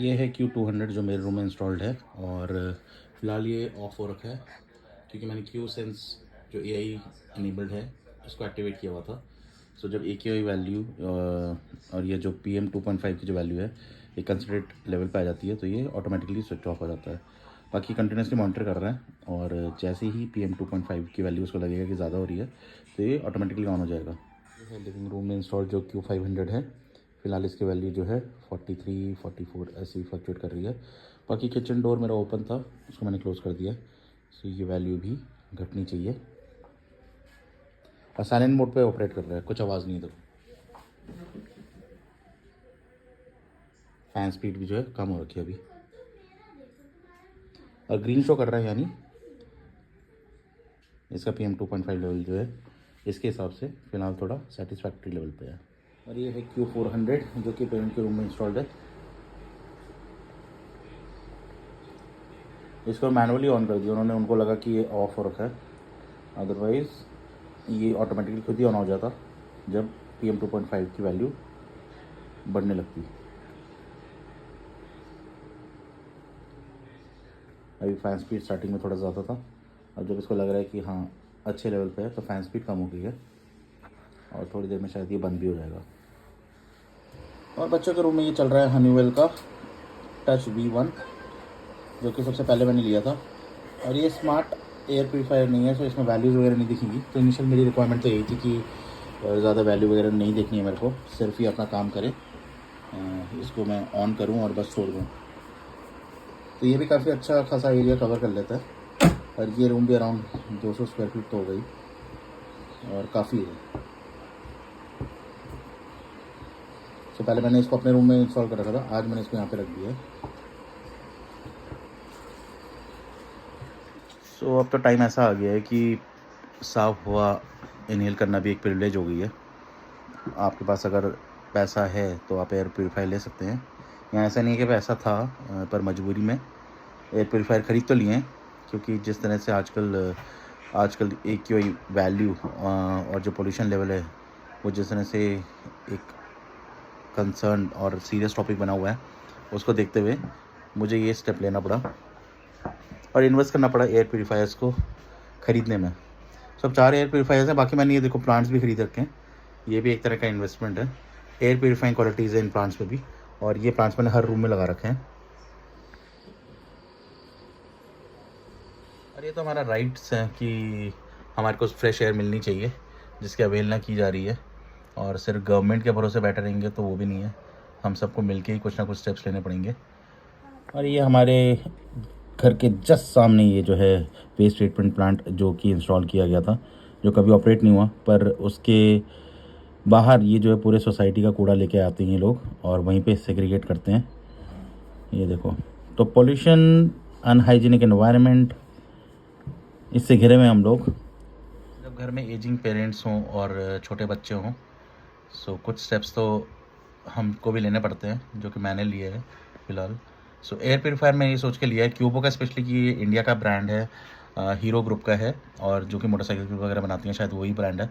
ये है Q200 जो मेरे रूम में इंस्टॉल्ड है और फ़िलहाल ये ऑफ हो रखा है क्योंकि मैंने Q सेंस जो AI इनेबल्ड है उसको एक्टिवेट किया हुआ था। सो जब AQI वैल्यू और ये जो PM2.5 की जो वैल्यू है ये कंसिडरेट लेवल पे आ जाती है तो ये ऑटोमेटिकली स्विच ऑफ हो जाता है। बाकी कंटिन्यूसली मॉनिटर कर रहा है और जैसे ही PM2.5 की वैल्यू उसको लगेगा कि ज़्यादा हो रही है तो ये ऑटोमेटिकली ऑन हो जाएगा। ये है लिविंग रूम में इंस्टॉल जो Q500 है। फ़िलहाल इसकी वैल्यू जो है 43, 44 ऐसी फ्लक्चुएट कर रही है। बाकी किचन डोर मेरा ओपन था, उसको मैंने क्लोज़ कर दिया। सो ये वैल्यू भी घटनी चाहिए और साइलेंट मोड पे ऑपरेट कर रहा है, कुछ आवाज़ नहीं है। देखो फैन स्पीड भी जो है कम हो रखी है अभी और ग्रीन शो कर रहा है, यानी इसका PM2.5 लेवल जो है इसके हिसाब से फ़िलहाल थोड़ा सेटिस्फैक्ट्री लेवल पे है। और ये है Q400 जो कि पेरेंट के रूम में इंस्टॉल्ड है। इसको मैनुअली ऑन कर दिया उन्होंने, उनको लगा कि ये ऑफ हो रखा है, अदरवाइज़ ये ऑटोमेटिकली खुद ही ऑन हो जाता जब PM2.5 की वैल्यू बढ़ने लगती। अभी फ़ैन स्पीड स्टार्टिंग में थोड़ा ज़्यादा था, अब जब इसको लग रहा है कि हाँ अच्छे लेवल पे है तो फ़ैन स्पीड कम हो गई है और थोड़ी देर में शायद ये बंद भी हो जाएगा। और बच्चों के रूम में ये चल रहा है हनीवेल का टच V1 जो कि सबसे पहले मैंने लिया था। और ये स्मार्ट एयर प्योरीफायर नहीं है, तो इसमें वैल्यूज़ वगैरह नहीं दिखेंगी। तो इनिशियल मेरी रिक्वायरमेंट तो यही थी कि ज़्यादा वैल्यू वगैरह नहीं देखनी है मेरे को, सिर्फ ही अपना काम करे, इसको मैं ऑन करूं और बस छोड़ दूं। तो ये भी काफ़ी अच्छा खासा एरिया कवर कर लेता है और ये रूम भी अराउंड 200 स्क्वायर फीट तो हो गई और काफ़ी है। तो पहले मैंने इसको अपने रूम में इंस्टॉल कर रखा था, आज मैंने इसको यहाँ पे रख दिया है। सो अब तो टाइम ऐसा आ गया है कि साफ़ हवा इनहेल करना भी एक प्रिविलेज हो गई है। आपके पास अगर पैसा है तो आप एयर प्योरीफायर ले सकते हैं। यहाँ ऐसा नहीं है कि पैसा था पर मजबूरी में एयर प्योरीफायर ख़रीद तो लिए हैं, क्योंकि जिस तरह से आजकल AQI वैल्यू और जो पोल्यूशन लेवल है वो जिस तरह से एक कंसर्न और सीरियस टॉपिक बना हुआ है, उसको देखते हुए मुझे ये स्टेप लेना पड़ा और इन्वेस्ट करना पड़ा एयर प्योरीफायर्स को ख़रीदने में। सब 4 एयर प्योरीफायर्स हैं, बाकी मैंने ये देखो प्लांट्स भी ख़रीद रखे हैं। ये भी एक तरह का इन्वेस्टमेंट है। एयर प्योरीफाइंग क्वालिटीज़ है इन प्लांट्स में भी, और ये प्लांट्स मैंने हर रूम में लगा रखे हैं। और ये तो हमारा राइट्स है कि हमारे को फ्रेश एयर मिलनी चाहिए, जिसकी अवहेलना की जा रही है। और सिर्फ गवर्नमेंट के भरोसे बैठे रहेंगे तो वो भी नहीं है, हम सबको मिलके ही कुछ ना कुछ स्टेप्स लेने पड़ेंगे। और ये हमारे घर के जस्ट सामने ये जो है वेस्ट ट्रीटमेंट प्लांट जो कि इंस्टॉल किया गया था, जो कभी ऑपरेट नहीं हुआ, पर उसके बाहर ये जो है पूरे सोसाइटी का कूड़ा लेके आते हैं ये लोग और वहीं पे सेग्रीगेट करते हैं। ये देखो, तो पोल्यूशन, अनहाइजीनिक एनवायरनमेंट, इससे घिरे हुए हम लोग। जब घर में एजिंग पेरेंट्स हों और छोटे बच्चे हों, सो कुछ स्टेप्स तो हमको भी लेने पड़ते हैं, जो कि मैंने लिए हैं फ़िलहाल। सो एयर प्योरीफायर मैं ये सोच के लिया है क्यूबो का, स्पेशली कि ये इंडिया का ब्रांड है, हीरो ग्रुप का है, और जो कि मोटरसाइकिल वगैरह बनाती हैं शायद वही ब्रांड है,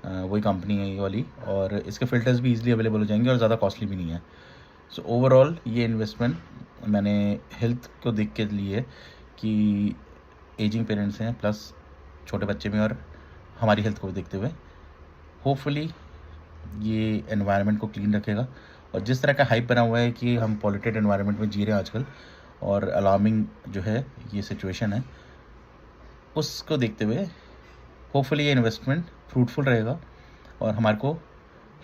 वही कंपनी है ये वाली। और इसके फ़िल्टर्स भी ईज़िली अवेलेबल हो जाएंगे और ज़्यादा कॉस्टली भी नहीं है। सो ओवरऑल ये इन्वेस्टमेंट मैंने हेल्थ को देख के लिए कि एजिंग पेरेंट्स हैं प्लस छोटे बच्चे में, और हमारी हेल्थ को देखते हुए होपफुली ये एनवायरनमेंट को क्लीन रखेगा। और जिस तरह का हाइप बना हुआ है कि हम पॉल्यूटेड एनवायरनमेंट में जी रहे हैं आजकल, और अलार्मिंग जो है ये सिचुएशन है, उसको देखते हुए होपफुली ये इन्वेस्टमेंट फ्रूटफुल रहेगा और हमारे को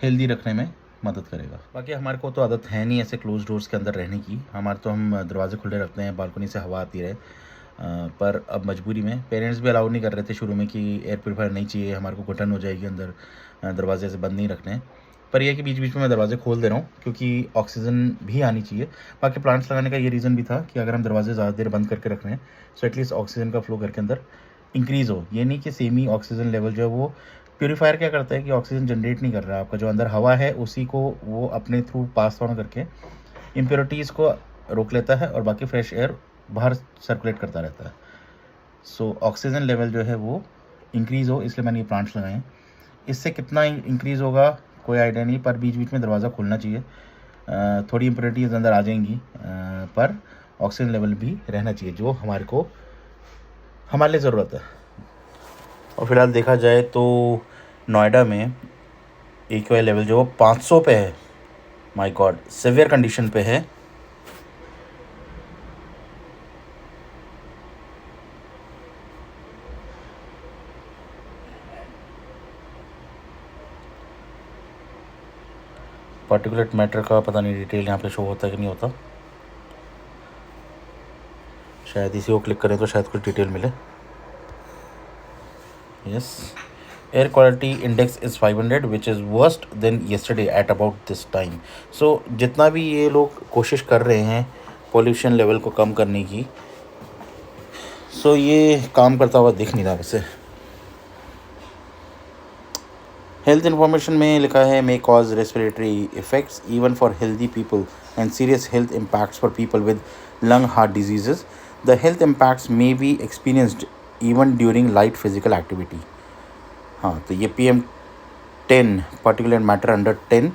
हेल्दी रखने में मदद करेगा। बाकी हमारे को तो आदत है नहीं ऐसे क्लोज डोर्स के अंदर रहने की, हमारे तो हम दरवाजे खुले रखते हैं, बालकनी से हवा आती रहे। पर अब मजबूरी में पेरेंट्स भी अलाउ नहीं कर रहे थे शुरू में कि एयर प्योरीफायर नहीं चाहिए, हमारे को घुटन हो जाएगी अंदर, दरवाजे से बंद नहीं रखने। पर यह कि बीच बीच में मैं दरवाजे खोल दे रहा हूँ क्योंकि ऑक्सीजन भी आनी चाहिए। बाकी प्लांट्स लगाने का ये रीज़न भी था कि अगर हम दरवाजे ज़्यादा देर बंद करके रख रहे हैं सो एटलीस्ट ऑक्सीजन का फ्लो घर के अंदर इंक्रीज़ हो। ये नहीं कि सेम ही ऑक्सीजन लेवल जो है वो, प्योरीफायर क्या करता है कि ऑक्सीजन जनरेट नहीं कर रहा है, आपका जो अंदर हवा है उसी को वो अपने थ्रू पास ऑन करके इम्प्योरिटीज़ को रोक लेता है और बाकी फ्रेश एयर बाहर सर्कुलेट करता रहता है। सो ऑक्सीजन लेवल जो है वो इंक्रीज़ हो, इसलिए मैंने ये प्लांट्स लगाए हैं। इससे कितना इंक्रीज़ होगा कोई आइडिया नहीं, पर बीच बीच में दरवाज़ा खोलना चाहिए थोड़ी इम्प्योरिटीज़ अंदर आ जाएंगी, पर ऑक्सीजन लेवल भी रहना चाहिए जो हमारे लिए ज़रूरत है। और फिलहाल देखा जाए तो नोएडा में AQI लेवल जो 500 पे है, माय गॉड, सिवियर कंडीशन पे है। पार्टिकुलेट मैटर का पता नहीं डिटेल यहाँ पे शो होता है कि नहीं होता, शायद इसी को क्लिक करें तो शायद कुछ डिटेल मिले। Yes, air quality index is 500 which is worst than yesterday at about this time. So जितना भी ये लोग कोशिश कर रहे हैं पोल्यूशन लेवल को कम करने की, सो ये काम करता हुआ दिख नहीं रहा वैसे। हेल्थ इन्फॉर्मेशन में लिखा है may cause respiratory effects even for healthy people and serious health impacts for people with lung heart diseases. The health impacts may be experienced even during light physical activity. हाँ, तो ये PM10 particular matter under 10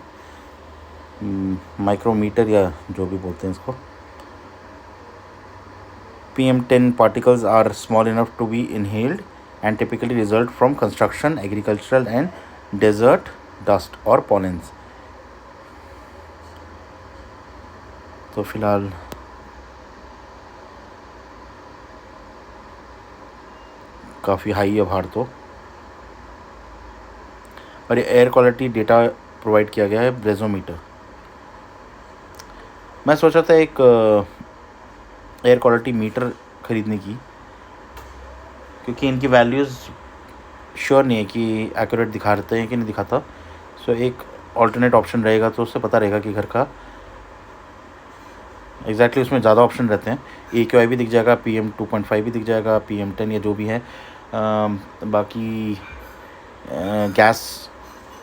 micrometer या जो भी बोलते हैं इसको, PM10 particles are small enough to be inhaled and typically result from construction, agricultural and desert dust or pollens। तो फिलहाल काफ़ी हाई है बाहर तो। और ये एयर क्वालिटी डेटा प्रोवाइड किया गया है ब्रेजोमीटर। मैं सोचा था एक एयर क्वालिटी मीटर ख़रीदने की, क्योंकि इनकी वैल्यूज़ श्योर नहीं है कि एक्यूरेट दिखाते हैं कि नहीं दिखाता। सो एक ऑल्टरनेट ऑप्शन रहेगा तो उससे पता रहेगा कि घर का एग्जैक्टली उसमें ज़्यादा ऑप्शन रहते हैं। AQI भी दिख जाएगा, PM2.5 भी दिख जाएगा, PM10 या जो भी है। बाकी गैस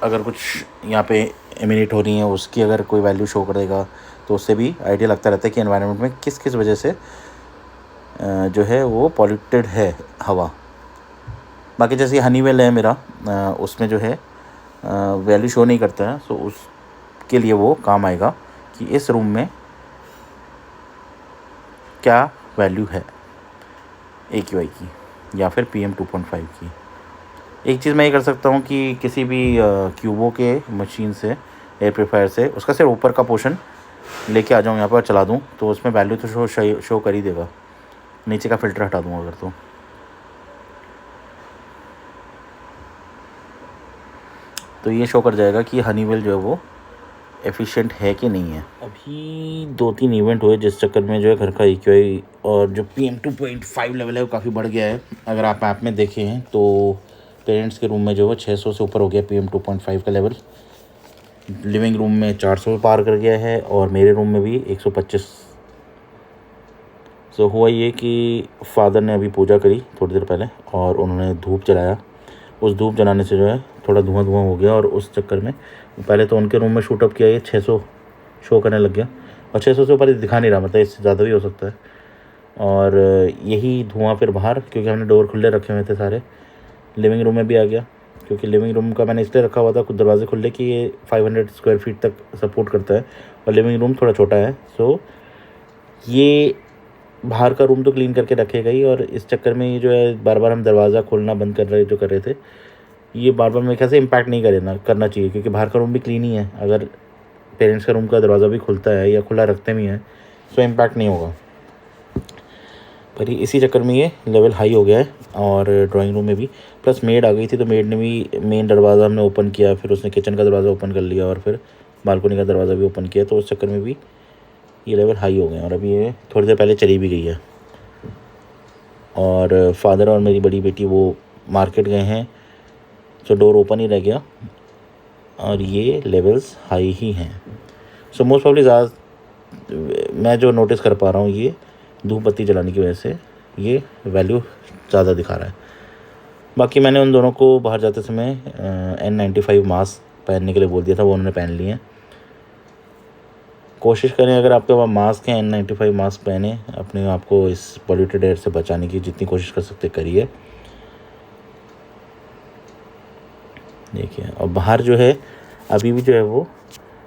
अगर कुछ यहाँ पे एमिनेट हो रही है उसकी अगर कोई वैल्यू शो करेगा तो उससे भी आइडिया लगता रहता है कि एनवायरनमेंट में किस किस वजह से जो है वो पॉल्यूटेड है हवा। बाकी जैसे हनीवेल है मेरा, उसमें जो है वैल्यू शो नहीं करता है, सो उसके लिए वो काम आएगा कि इस रूम में क्या वैल्यू है AQI की या फिर PM2.5 की। एक चीज़ मैं ये कर सकता हूँ कि किसी भी क्यूबो के मशीन से, एयर प्योरीफायर से, उसका सिर्फ ऊपर का पोर्शन लेके आ जाऊँ यहाँ पर चला दूँ तो उसमें वैल्यू तो शो कर ही देगा। नीचे का फ़िल्टर हटा दूँ अगर तो ये शो कर जाएगा कि हनीवेल जो है वो एफिशिएंट है कि नहीं है। अभी 2-3 इवेंट हुए जिस चक्कर में जो है घर का AQI और जो PM2.5 लेवल है वो काफ़ी बढ़ गया है। अगर आप ऐप में देखें तो पेरेंट्स के रूम में जो है 600 से ऊपर हो गया PM2.5 का लेवल, लिविंग रूम में 400 पार कर गया है और मेरे रूम में भी 125। सो हुआ ये कि फादर ने अभी पूजा करी थोड़ी देर पहले और उन्होंने धूप जलाया। उस धूप जलाने से जो है थोड़ा धुआं हो गया और उस चक्कर में पहले तो उनके रूम में शूटअप किया, ये 600 शो करने लग गया और 600 से ऊपर दिखा नहीं रहा, मतलब इससे ज़्यादा भी हो सकता है। और यही धुआं फिर बाहर, क्योंकि हमने डोर खुले रखे हुए थे सारे, लिविंग रूम में भी आ गया, क्योंकि लिविंग रूम का मैंने इसलिए रखा हुआ था कुछ दरवाजे खुले कि ये 500 स्क्वायर फीट तक सपोर्ट करता है और लिविंग रूम थोड़ा छोटा है। सो ये बाहर का रूम तो क्लीन करके रखेगा ही, और इस चक्कर में ये जो है बार बार हम दरवाज़ा खोलना बंद कर रहे थे, ये बार बार मेरे ख्याल से इम्पैक्ट नहीं करना चाहिए, क्योंकि बाहर का रूम भी क्लीन ही है। अगर पेरेंट्स का रूम का दरवाज़ा भी खुलता है या खुला रखते भी हैं तो इम्पैक्ट नहीं होगा। पर इसी चक्कर में ये लेवल हाई हो गया है। और ड्राइंग रूम में भी प्लस मेड आ गई थी, तो मेड ने भी मेन दरवाज़ा हमने ओपन किया, फिर उसने किचन का दरवाज़ा ओपन कर लिया और फिर बालकनी का दरवाज़ा भी ओपन किया, तो उस चक्कर में भी ये लेवल हाई हो गए और अभी ये थोड़ी देर पहले चली भी गई है। और फादर और मेरी बड़ी बेटी वो मार्केट गए हैं, तो डोर ओपन ही रह गया और ये लेवल्स हाई ही हैं। सो मोस्ट प्रॉब्ली ज़्यादा मैं जो नोटिस कर पा रहा हूँ, ये धूप बत्ती जलाने की वजह से ये वैल्यू ज़्यादा दिखा रहा है। बाकी मैंने उन दोनों को बाहर जाते समय N95 मास्क पहनने के लिए बोल दिया था, वो उन्होंने पहन लिए हैं। कोशिश करें अगर आपके पास मास्क है N95 मास्क पहने, अपने आप को इस पॉल्यूटेड एयर से बचाने की जितनी कोशिश कर सकते करिए। देखिए, और बाहर जो है अभी भी जो है वो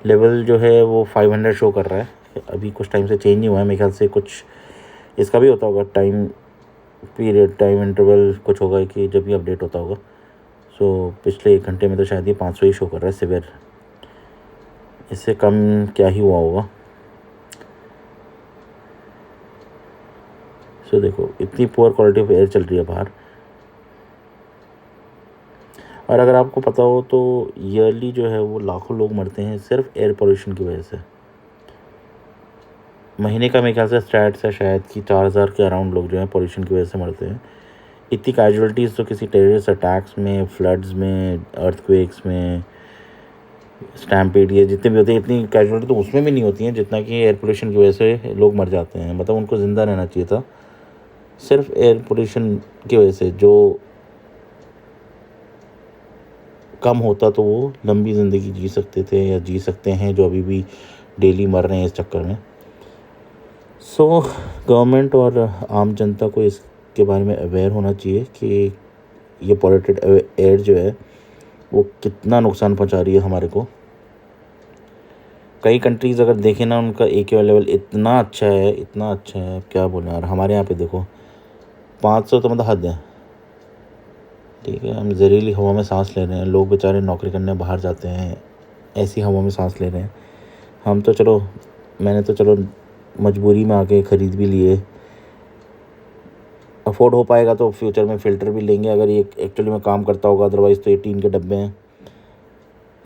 लेवल जो है वो 500 शो कर रहा है। अभी कुछ टाइम से चेंज नहीं हुआ है, मेरे ख्याल से कुछ इसका भी होता होगा टाइम पीरियड, टाइम इंटरवल कुछ होगा कि जब भी अपडेट होता होगा। सो पिछले 1 घंटे में तो शायद ये 500 ही शो कर रहा है सिवियर, इससे कम क्या ही हुआ होगा। सो देखो इतनी पुअर क्वालिटी ऑफ एयर चल रही है बाहर। और अगर आपको पता हो तो ईयरली जो है वो लाखों लोग मरते हैं सिर्फ एयर पोल्यूशन की वजह से। महीने का मेरे ख्याल से स्टैट्स है शायद कि 4000 के अराउंड लोग जो हैं पोल्यूशन की वजह से मरते हैं। इतनी कैजुअलिटीज़ तो किसी टेररिस्ट अटैक्स में, फ्लड्स में, अर्थक्वेक्स में, स्टैम्पेड ये जितने भी होते हैं, इतनी कैजुअलिटी तो उसमें भी नहीं होती हैं जितना कि एयर पोल्यूशन की वजह से लोग मर जाते हैं। मतलब उनको ज़िंदा रहना चाहिए था, सिर्फ एयर पोल्यूशन की वजह से जो कम होता तो वो लंबी ज़िंदगी जी सकते थे या जी सकते हैं, जो अभी भी डेली मर रहे हैं इस चक्कर में। सो गवर्नमेंट और आम जनता को इसके बारे में अवेयर होना चाहिए कि ये पॉल्यूटेड एयर जो है वो कितना नुकसान पहुंचा रही है हमारे को। कई कंट्रीज़ अगर देखें ना, उनका AQI लेवल इतना अच्छा है, इतना अच्छा है, क्या बोलें यार। हमारे यहाँ पे देखो 500 तो मतलब हद है, ठीक है। हम जहरीली हवा में सांस ले रहे हैं, लोग बेचारे नौकरी करने बाहर जाते हैं, ऐसी हवा में सांस ले रहे हैं। हम तो चलो, मैंने तो चलो मजबूरी में आके ख़रीद भी लिए, अफोर्ड हो पाएगा तो फ्यूचर में फ़िल्टर भी लेंगे अगर ये एक्चुअली में काम करता होगा। अदरवाइज़ तो ये टीन के डब्बे हैं,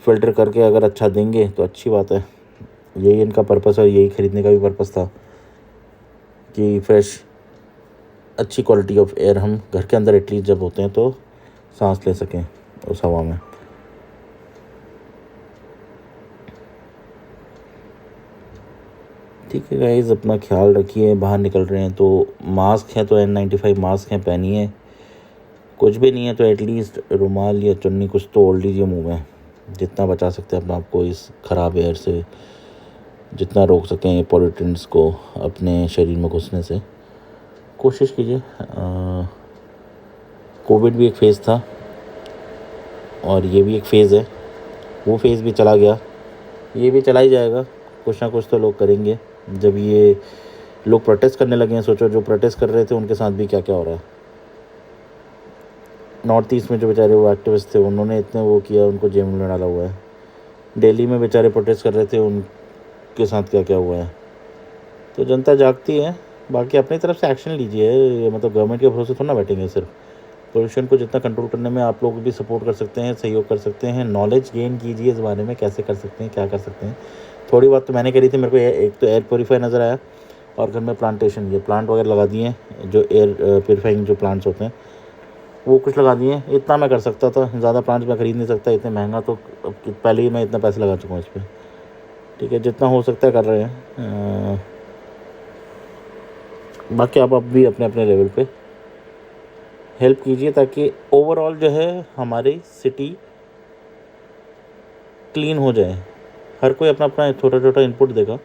फ़िल्टर करके अगर अच्छा देंगे तो अच्छी बात है। यही इनका पर्पस है, यही ख़रीदने का भी पर्पस था कि फ्रेश अच्छी क्वालिटी ऑफ एयर हम घर के अंदर एटलीस्ट जब होते हैं तो सांस ले सकें उस हवा में। ठीक है गाइस, अपना ख्याल रखिए। बाहर निकल रहे हैं तो मास्क है तो N95 मास्क हैं, पहनिए। कुछ भी नहीं है तो एटलीस्ट रुमाल या चुन्नी कुछ तो ओढ़ लीजिए मुँह में, जितना बचा सकते हैं अपने आप को इस ख़राब एयर से, जितना रोक सकें पॉल्यूटेंट्स को अपने शरीर में घुसने से कोशिश कीजिए। कोविड भी एक फ़ेज़ था और ये भी एक फ़ेज़ है। वो फ़ेज़ भी चला गया, ये भी चला ही जाएगा। कुछ ना कुछ तो लोग करेंगे। जब ये लोग प्रोटेस्ट करने लगे हैं, सोचो जो प्रोटेस्ट कर रहे थे उनके साथ भी क्या क्या हो रहा है। नॉर्थ ईस्ट में जो बेचारे वो एक्टिविस्ट थे, उन्होंने इतने वो किया, उनको जेल में डाला हुआ है। दिल्ली में बेचारे प्रोटेस्ट कर रहे थे, उनके साथ क्या क्या हुआ है। तो जनता जागती है। बाकी अपनी तरफ से एक्शन लीजिए, मतलब गवर्नमेंट के भरोसे थोड़ा ना बैठेंगे। सिर्फ पोल्यूशन को जितना कंट्रोल करने में आप लोग भी सपोर्ट कर सकते हैं, सहयोग कर सकते हैं। नॉलेज गेन कीजिए इस बारे में, कैसे कर सकते हैं, क्या कर सकते हैं। थोड़ी बात तो मैंने करी थी। मेरे को एक तो एयर प्योरीफायर नज़र आया और घर में प्लांटेशन, ये प्लांट वगैरह लगा दिए हैं, जो एयर प्योरीफाइंग जो प्लांट्स होते हैं वो कुछ लगा दिए हैं। इतना मैं कर सकता था, ज़्यादा प्लांट्स मैं खरीद नहीं सकता, इतने महंगा तो पहले ही मैं इतना पैसे लगा चुका हूँ इस पर। ठीक है, जितना हो सकता है कर रहे हैं। बाकी आप भी अपने अपने लेवल पे हेल्प कीजिए ताकि ओवरऑल जो है हमारी सिटी क्लीन हो जाए। हर कोई अपना अपना छोटा छोटा इनपुट देगा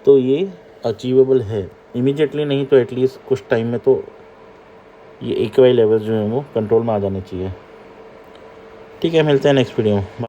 तो ये अचीवेबल है। इमीडिएटली नहीं तो एटलीस्ट कुछ टाइम में तो ये AQI लेवल्स जो हैं वो कंट्रोल में आ जाने चाहिए। ठीक है, मिलते हैं नेक्स्ट वीडियो में।